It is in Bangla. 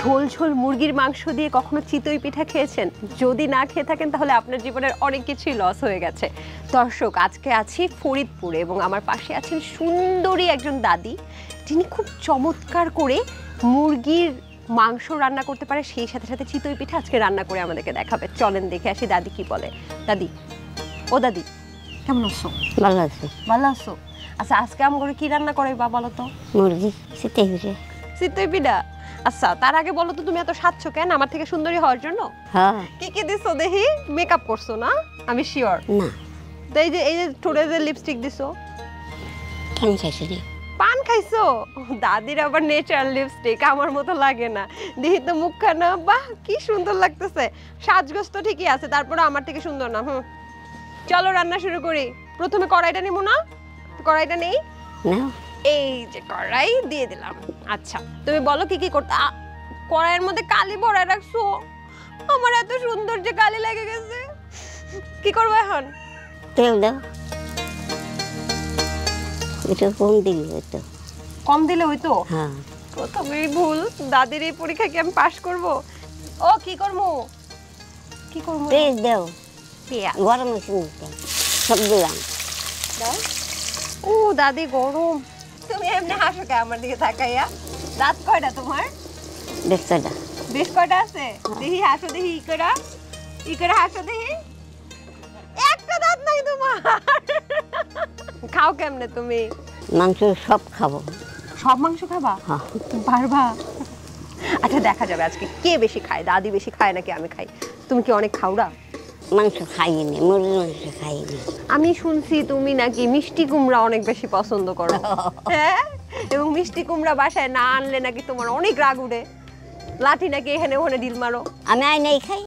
ঝোল ঝোল মুরগির মাংস দিয়ে কখনো চিতই পিঠা খেয়েছেন? যদি না খেয়ে থাকেন তাহলে আপনার জীবনের অনেক কিছুই লস হয়ে গেছে। দর্শক, আজকে আছি ফরিদপুরে এবং আমার পাশে আছেন সুন্দরী একজন দাদি, যিনি খুব চমৎকার করে মুরগির মাংস রান্না করতে পারে, সেই সাথে সাথে চিতই পিঠা আজকে রান্না করে আমাদেরকে দেখাবে। চলেন দেখে আসি দাদি কি বলে। দাদি, ও দাদি, কেমন আছো? ভালো আছে। ভালো আছো? আচ্ছা, আজকে আমাকে কি রান্না করে বা বলো তো? মুরগি চিতই পিঠা। চিতই পিঠা। আচ্ছা, তার আগে বলো তো তুমি এত সাজছো কেন? আমার থেকে সুন্দরী হওয়ার জন্য? হ্যাঁ। কি কি দিছো দেখি? মেকআপ করছো না? আমি শিওর না। এই যে ঠোঁটে যে লিপস্টিক দিছো। পান খাইছি রে। পান খাইছো? দাদির আবার ন্যাচারাল লিপস্টিক, আমার মতো লাগে না। দেখি তো মুখখানা, বাহ কি সুন্দর লাগতেছে। সাজগোজ তো ঠিকই আছে, তারপরে আমার থেকে সুন্দর না। চলো রান্না শুরু করি। প্রথমে কড়াইটা নিব না? কড়াইটা নেই? না। এই যে কড়াই দিয়ে দিলাম। আচ্ছা, তুমি বলো কি কি করতে। কড়াইয়ের মধ্যে কালি ভরে রাখছো। আমার এত সুন্দর যে কালি লেগে গেছে। কি করবো এখন? তেল দাও। এটা কম দিলি হয়তো। কম দিলে হইতো? হ্যাঁ। প্রথমেই ভুল। দাদির এই পরীক্ষা কি আমি পাশ করব? ও কি করবো? কি করবো? পেঁয়াজ দাও। পেঁয়াজ গরম হয়েছে সব দিলাম। দাও। ও দাদি গরম। তুমি এমনি হাসো কে আমার দিকে তাকাইয়া? দাঁত কয়টা তোমার? দেখছটা। বেশ কয়টা আছে? দেখি হাসো, দেখি ই করে হাসো দেখি। একটা দাঁত নাই তোমার। খাও কেমনে তুমি? মাংস সব খাবো। সব মাংস খাবা? হ্যাঁ। পারবা? আচ্ছা, দেখা যাবে আজকে কে বেশি খায়, দাদি বেশি খায় নাকি আমি খাই। তুমি কি অনেক খাওড়া? মাংস খাইনি, মুরগির মাংস খাইনি। আমি শুনছি তুমি নাকি মিষ্টি কুমড়া অনেক বেশি পছন্দ করো। হ্যাঁ, এবং মিষ্টি কুমড়া বাসায় না আনলে নাকি তোমার অনেক রাগ উঠে, লাঠি নাকি এখানে ওখানে ডিল মারো। আমি আইনাই খাই।